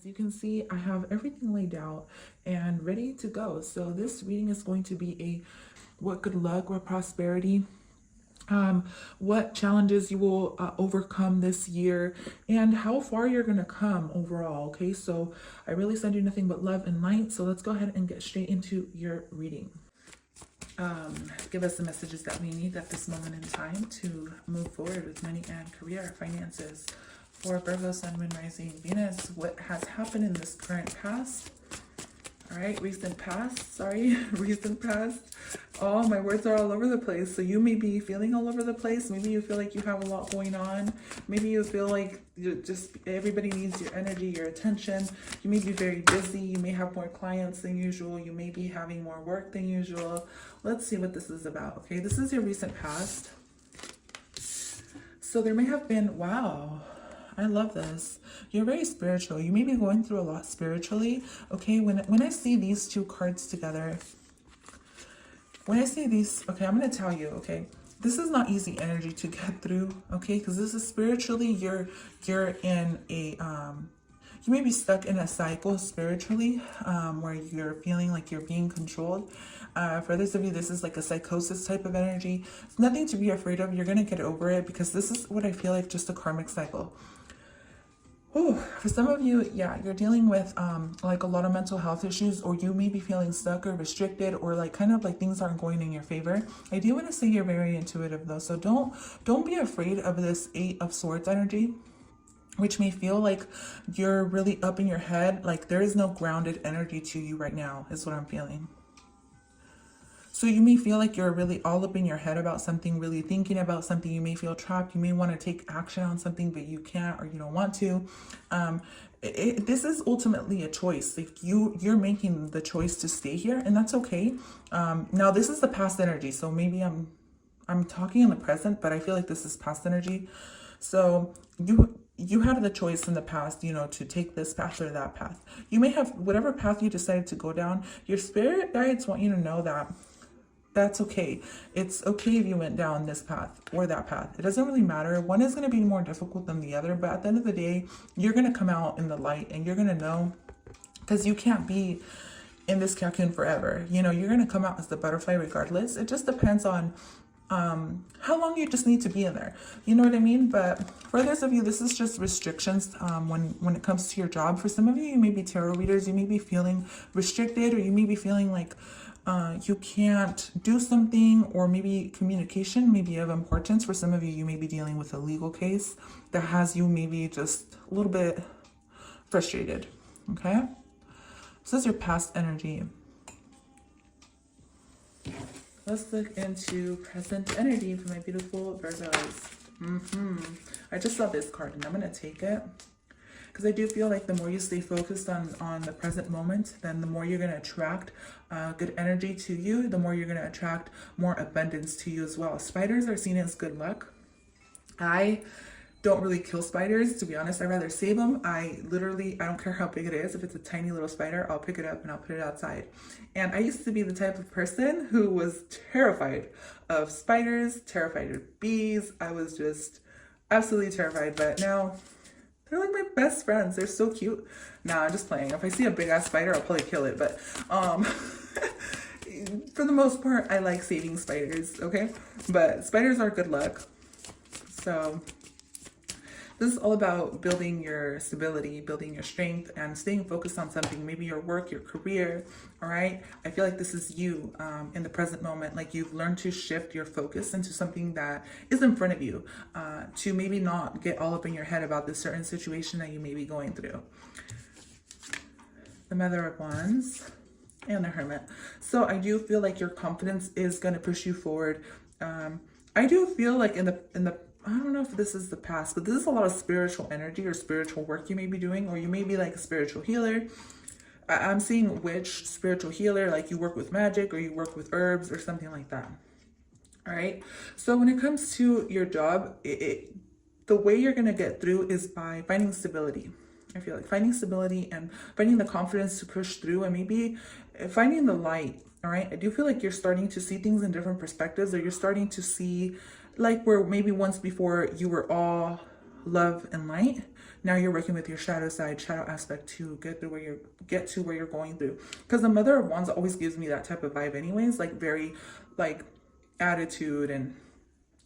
you can see, I have everything laid out and ready to go. So this reading is going to be a what good luck or prosperity, what challenges you will overcome this year, and how far you're going to come overall. Okay, so I really send you nothing but love and light. So let's go ahead and get straight into your reading. Give us the messages that we need at this moment in time to move forward with money and career, finances. For Virgo, Sun, Moon, Rising, Venus, what has happened in this current past? All right, recent past, recent past. Oh, my words are all over the place. So you may be feeling all over the place. Maybe you feel like you have a lot going on. Maybe you feel like everybody needs your energy, your attention. You may be very busy. You may have more clients than usual. You may be having more work than usual. Let's see what this is about. Okay, this is your recent past. So there may have been, wow, I love this. You're very spiritual. You may be going through a lot spiritually. Okay, when I see these two cards together, when I see these, okay, I'm going to tell you, okay, this is not easy energy to get through, okay, because this is spiritually, you're in a, you may be stuck in a cycle spiritually, where you're feeling like you're being controlled. For others of you, this is like a psychosis type of energy. It's nothing to be afraid of. You're going to get over it, because this is what I feel like, just a karmic cycle. Oh, for some of you, yeah, you're dealing with like a lot of mental health issues, or you may be feeling stuck or restricted, or like kind of like things aren't going in your favor. I do want to say you're very intuitive though, so don't be afraid of this 8 of Swords energy, which may feel like you're really up in your head. Like there is no grounded energy to you right now, is what I'm feeling. So you may feel like you're really all up in your head about something, really thinking about something. You may feel trapped. You may want to take action on something, but you can't, or you don't want to. This is ultimately a choice. Like you're making the choice to stay here, and that's okay. Now this is the past energy, so maybe I'm talking in the present, but I feel like this is past energy. So you had the choice in the past, you know, to take this path or that path. You may have whatever path you decided to go down. Your spirit guides want you to know that that's okay. It's okay if you went down this path or that path. It doesn't really matter. One is going to be more difficult than the other, but at the end of the day, you're going to come out in the light, and you're going to know, because you can't be in this cocoon forever. You know, you're going to come out as the butterfly regardless. It just depends on how long you just need to be in there. You know what I mean? But for others of you, this is just restrictions when it comes to your job. For some of you, you may be tarot readers. You may be feeling restricted, or you may be feeling like you can't do something, or maybe communication may be of importance. For some of you, you may be dealing with a legal case that has you maybe just a little bit frustrated. Okay, so this is your past energy. Let's look into present energy for my beautiful Virgos. I just saw this card, and I'm going to take it, because I do feel like the more you stay focused on the present moment, then the more you're going to attract good energy to you, the more you're going to attract more abundance to you as well. Spiders are seen as good luck. I don't really kill spiders, to be honest. I'd rather save them. I don't care how big it is. If it's a tiny little spider, I'll pick it up and I'll put it outside. And I used to be the type of person who was terrified of spiders, terrified of bees. I was just absolutely terrified, but now they're like my best friends. They're so cute. Nah, I'm just playing. If I see a big ass spider, I'll probably kill it. But for the most part, I like saving spiders, okay? But spiders are good luck. So this is all about building your stability, building your strength, and staying focused on something. Maybe your work, your career, all right? I feel like this is you in the present moment. Like you've learned to shift your focus into something that is in front of you, to maybe not get all up in your head about this certain situation that you may be going through. The Mother of Wands and the Hermit. So I do feel like your confidence is going to push you forward. I do feel like in the I don't know if this is the past, but this is a lot of spiritual energy or spiritual work you may be doing, or you may be like a spiritual healer. I'm seeing witch, spiritual healer, like you work with magic or you work with herbs or something like that. All right. So when it comes to your job, the way you're going to get through is by finding stability. I feel like finding stability and finding the confidence to push through, and maybe finding the light. All right. I do feel like you're starting to see things in different perspectives, or you're starting to see like where maybe once before you were all love and light. Now you're working with your shadow side, shadow aspect to get to where you're going through. Because the Mother of Wands always gives me that type of vibe anyways, like very like attitude, and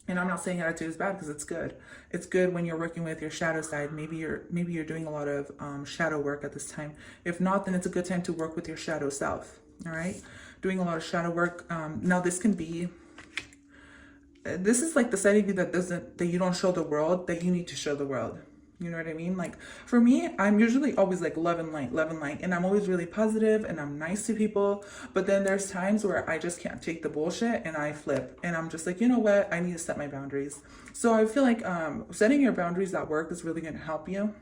I'm not saying attitude is bad because it's good. It's good when you're working with your shadow side. Maybe you're doing a lot of shadow work at this time. If not, then it's a good time to work with your shadow self. All right, doing a lot of shadow work. Now this is like the side of you that you don't show the world, that you need to show the world. You know what I mean? Like for me, I'm usually always like love and light, and I'm always really positive and I'm nice to people. But then there's times where I just can't take the bullshit and I flip, and I'm just like, you know what? I need to set my boundaries. So I feel like setting your boundaries at work is really going to help you.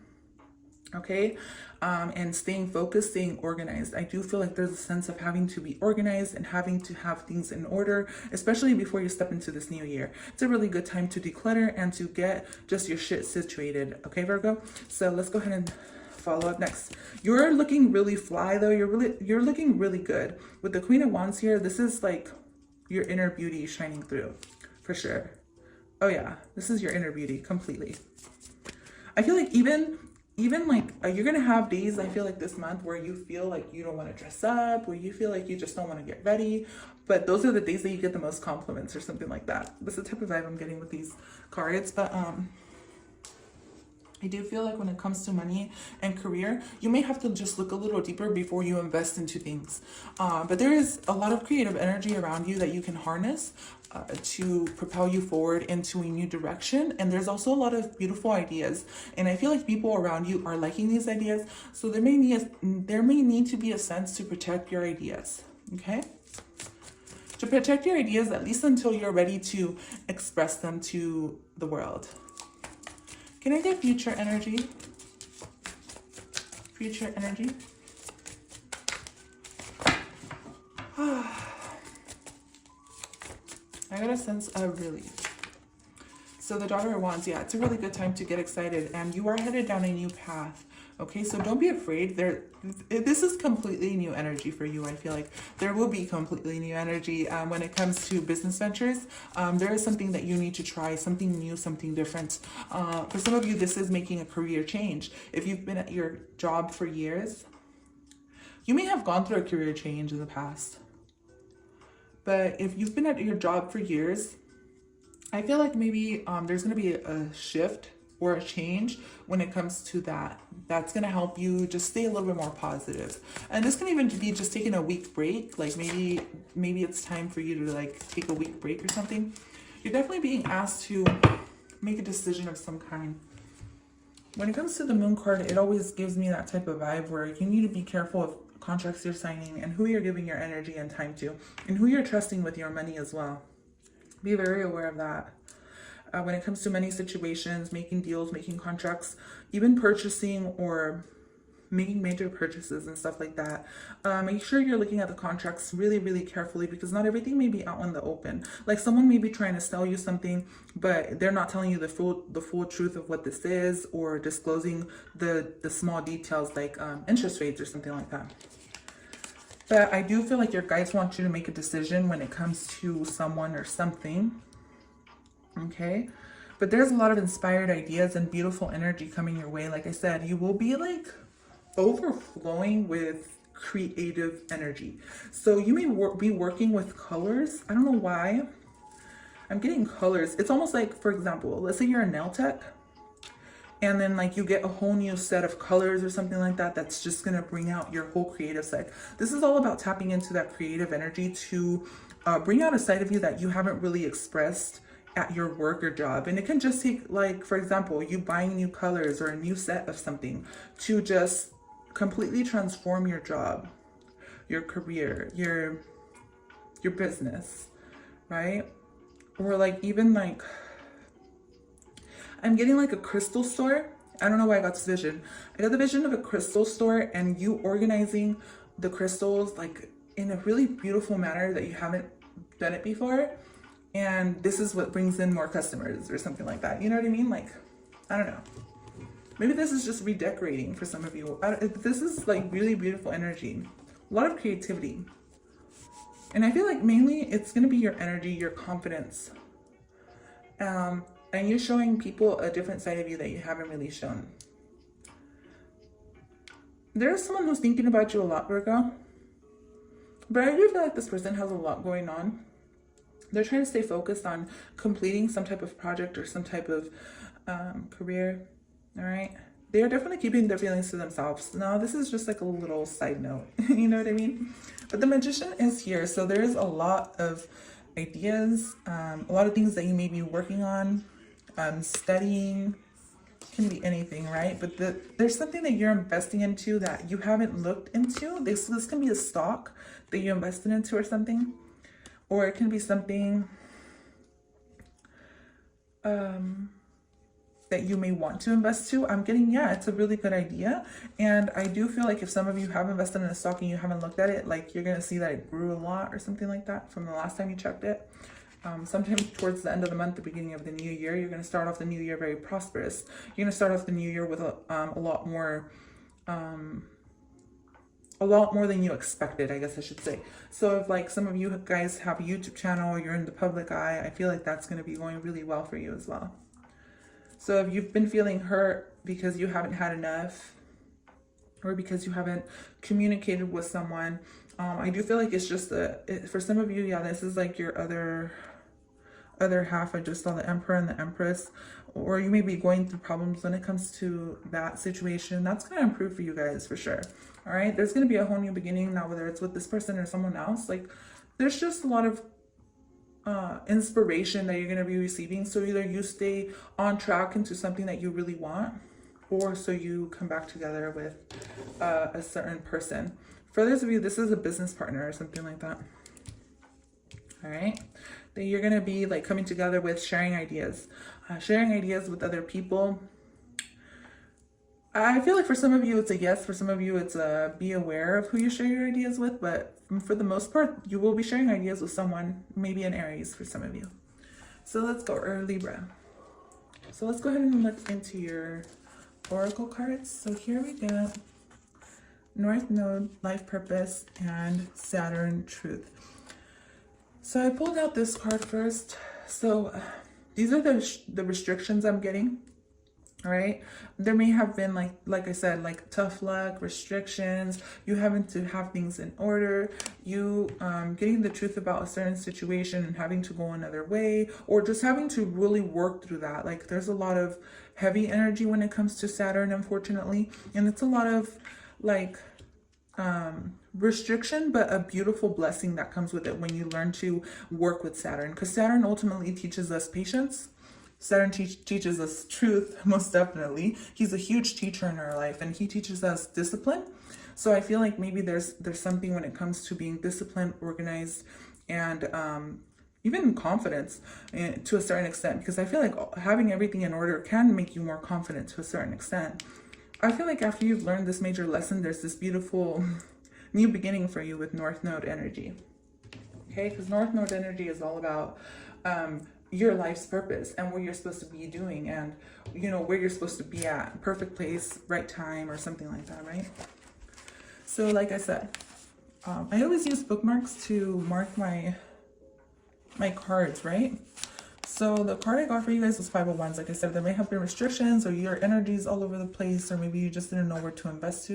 Okay, and staying focused, staying organized. I do feel like there's a sense of having to be organized and having to have things in order, especially before you step into this new year. It's a really good time to declutter and to get just your shit situated. Okay, Virgo? So let's go ahead and follow up next. You're looking really fly though. You're looking really good. With the Queen of Wands here, this is like your inner beauty shining through for sure. Oh yeah, this is your inner beauty completely. I feel like even like you're gonna have days, I feel like this month, where you feel like you don't want to dress up, where you feel like you just don't want to get ready, but those are the days that you get the most compliments or something like that. That's the type of vibe I'm getting with these cards. But I do feel like when it comes to money and career, you may have to just look a little deeper before you invest into things. But there is a lot of creative energy around you that you can harness to propel you forward into a new direction. And there's also a lot of beautiful ideas. And I feel like people around you are liking these ideas. So there may need to be a sense to protect your ideas, okay? To protect your ideas, at least until you're ready to express them to the world. Can I get future energy? Future energy. I got a sense of relief. So the Daughter of Wands, yeah, it's a really good time to get excited, and you are headed down a new path. Okay, so don't be afraid. This is completely new energy for you. I feel like there will be completely new energy when it comes to business ventures. There is something that you need to try, something new, something different. For some of you, this is making a career change. If you've been at your job for years, you may have gone through a career change in the past. But if you've been at your job for years, I feel like maybe there's going to be a shift or a change when it comes to that. That's going to help you just stay a little bit more positive. And this can even be just taking a week break. Like maybe it's time for you to like take a week break or something. You're definitely being asked to make a decision of some kind. When it comes to the Moon card, it always gives me that type of vibe where you need to be careful of contracts you're signing and who you're giving your energy and time to, and who you're trusting with your money as well. Be very aware of that. When it comes to money situations, making deals, making contracts, even purchasing or making major purchases and stuff like that, make sure you're looking at the contracts really, really carefully, because not everything may be out in the open. Like someone may be trying to sell you something, but they're not telling you the full truth of what this is, or disclosing the small details like interest rates or something like that. But I do feel like your guides want you to make a decision when it comes to someone or something. Okay, but there's a lot of inspired ideas and beautiful energy coming your way. Like I said, you will be like overflowing with creative energy. So you may be working with colors. I don't know why I'm getting colors. It's almost like, for example, let's say you're a nail tech, and then like you get a whole new set of colors or something like that. That's just gonna bring out your whole creative side. This is all about tapping into that creative energy to bring out a side of you that you haven't really expressed at your work or job. And it can just take, like, for example, you buying new colors or a new set of something to just completely transform your job, your career, your business, right? Or like even like, I'm getting like a crystal store. I don't know why I got this vision. I got the vision of a crystal store and you organizing the crystals like in a really beautiful manner that you haven't done it before. And this is what brings in more customers or something like that. You know what I mean? Like, I don't know. Maybe this is just redecorating for some of you. This is like really beautiful energy. A lot of creativity. And I feel like mainly it's going to be your energy, your confidence. And you're showing people a different side of you that you haven't really shown. there's someone who's thinking about you a lot, Virgo. But I do feel like this person has a lot going on. They're trying to stay focused on completing some type of project or some type of career. All right. They are definitely keeping their feelings to themselves. Now, this is just like a little side note. You know what I mean? But the Magician is here. So there is a lot of ideas, a lot of things that you may be working on, studying. Can be anything, right? But there's something that you're investing into that you haven't looked into. This can be a stock that you invested into or something. Or it can be something that you may want to invest to. I'm getting, yeah, it's a really good idea. And I do feel like if some of you have invested in a stock and you haven't looked at it, like you're going to see that it grew a lot or something like that from the last time you checked it. Sometime towards the end of the month, the beginning of the new year, you're going to start off the new year very prosperous. You're going to start off the new year with a lot more than you expected, I guess I should say. So if like some of you guys have a YouTube channel or you're in the public eye, I feel like that's going to be going really well for you as well. So if you've been feeling hurt because you haven't had enough or because you haven't communicated with someone, I do feel like it's just for some of you, yeah, this is like your other half. I just saw the Emperor and the Empress, or you may be going through problems when it comes to that situation. That's going to improve for you guys for sure. All right, there's going to be a whole new beginning now, whether it's with this person or someone else. Like there's just a lot of inspiration that you're going to be receiving. So either you stay on track into something that you really want, or so you come back together with a certain person. For those of you, this is a business partner or something like that. All right, that you're going to be like coming together with sharing ideas with other people. I feel like for some of you it's a yes, for some of you it's a be aware of who you share your ideas with, but for the most part you will be sharing ideas with someone, maybe an Aries for some of you. So let's go, or Libra. So let's go ahead and look into your oracle cards. So here we go. North Node, life purpose, and Saturn, truth. So I pulled out this card first. So these are the restrictions I'm getting. All right, there may have been like I said, like tough luck, restrictions, you having to have things in order, you getting the truth about a certain situation and having to go another way, or just having to really work through that. Like there's a lot of heavy energy when it comes to Saturn, unfortunately, and it's a lot of like restriction, but a beautiful blessing that comes with it when you learn to work with Saturn, because Saturn ultimately teaches us patience. Saturn teaches us truth, most definitely. He's a huge teacher in our life, and he teaches us discipline. So I feel like maybe there's something when it comes to being disciplined, organized, and even confidence to a certain extent, because I feel like having everything in order can make you more confident to a certain extent. I feel like after you've learned this major lesson, there's this beautiful new beginning for you with North Node energy. Okay, because North Node energy is all about your life's purpose and what you're supposed to be doing, and you know where you're supposed to be at, perfect place, right time, or something like that, right? So like I said, I always use bookmarks to mark my cards, right? So the card I got for you guys was 5 of Wands. Like I said, there may have been restrictions, or your energy's all over the place, or maybe you just didn't know where to invest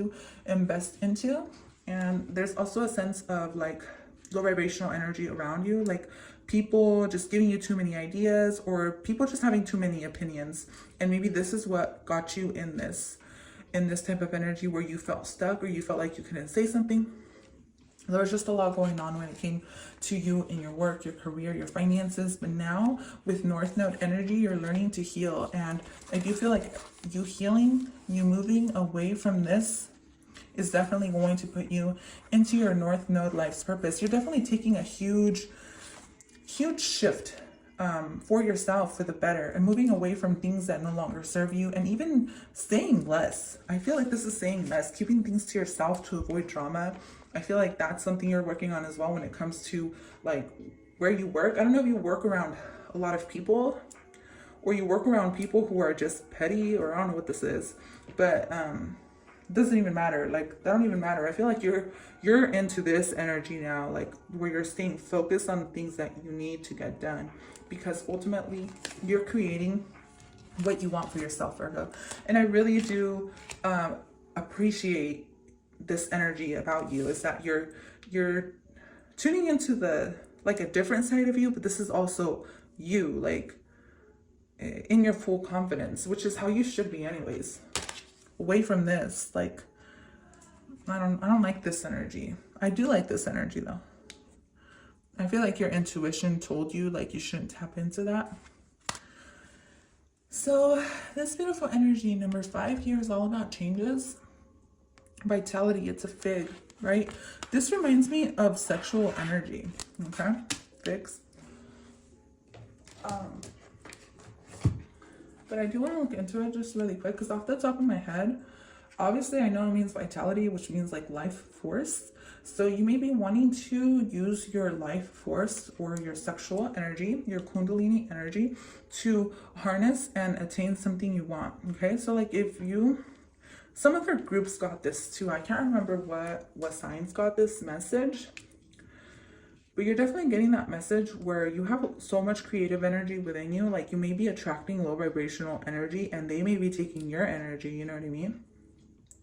into. And there's also a sense of like low vibrational energy around you, like people just giving you too many ideas, or people just having too many opinions. And maybe this is what got you in this type of energy where you felt stuck, or you felt like you couldn't say something. There was just a lot going on when it came to you in your work, your career, your finances. But now with North Node energy, you're learning to heal. And I do feel like you healing, you moving away from this is definitely going to put you into your North Node life's purpose. You're definitely taking a huge shift for yourself for the better, and moving away from things that no longer serve you, and even saying less. I feel like this is saying less, keeping things to yourself to avoid drama. I feel like that's something you're working on as well when it comes to like where you work. I don't know if you work around a lot of people, or you work around people who are just petty, or I don't know what this is, but it doesn't even matter. Like that don't even matter. I feel like you're into this energy now, like where you're staying focused on the things that you need to get done, because ultimately you're creating what you want for yourself, Virgo. And I really do appreciate this energy about you, is that you're tuning into the, like, a different side of you, but this is also you, like, in your full confidence, which is how you should be anyways. Away from this, like, I don't like this energy. I do like this energy though. I feel like your intuition told you, like, you shouldn't tap into that. So this beautiful energy, number 5 here, is all about changes, vitality. It's a fig, right? This reminds me of sexual energy, okay? Figs. But I do want to look into it just really quick, because off the top of my head, obviously I know it means vitality, which means like life force. So you may be wanting to use your life force or your sexual energy, your kundalini energy, to harness and attain something you want. Okay, so like if you, some other groups got this too. I can't remember what signs got this message, but you're definitely getting that message where you have so much creative energy within you. Like you may be attracting low vibrational energy and they may be taking your energy, you know what I mean?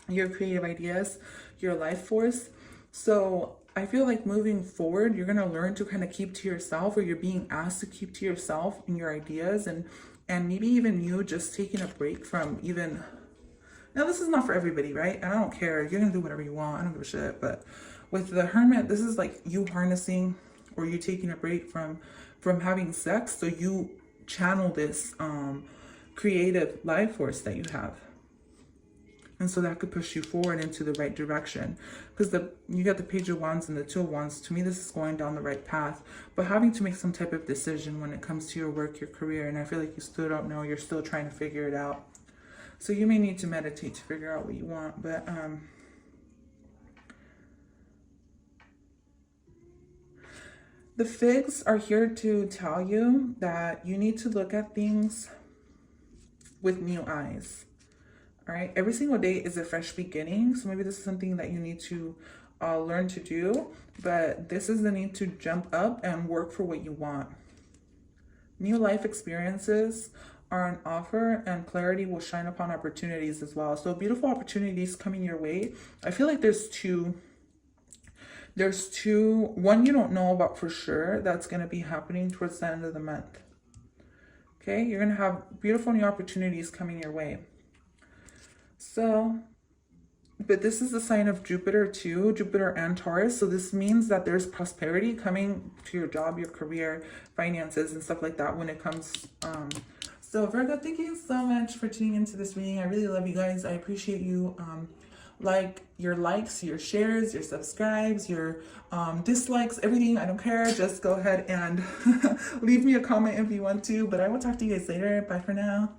Your creative ideas, your life force. So I feel like moving forward, you're going to learn to kind of keep to yourself, or you're being asked to keep to yourself in your ideas, and maybe even you just taking a break from even, now this is not for everybody, right? And I don't care. You're going to do whatever you want. I don't give a shit. But with the Hermit, this is like you harnessing, or you taking a break from having sex. So you channel this creative life force that you have. And so that could push you forward into the right direction, because you got the Page of Wands and the Two of Wands. To me, this is going down the right path, but having to make some type of decision when it comes to your work, your career. And I feel like you still don't know. You're still trying to figure it out. So you may need to meditate to figure out what you want. But the figs are here to tell you that you need to look at things with new eyes. All right, every single day is a fresh beginning. So maybe this is something that you need to learn to do, but this is the need to jump up and work for what you want. New life experiences are an offer, and clarity will shine upon opportunities as well. So beautiful opportunities coming your way. I feel like there's two. One you don't know about for sure that's going to be happening towards the end of the month. Okay, you're going to have beautiful new opportunities coming your way. So, but this is a sign of Jupiter too, Jupiter and Taurus. So this means that there's prosperity coming to your job, your career, finances, and stuff like that when it comes. So Virgo, thank you so much for tuning into this reading. I really love you guys. I appreciate you. Like your likes, your shares, your subscribes, your dislikes, everything. I don't care. Just go ahead and leave me a comment if you want to. But I will talk to you guys later. Bye for now.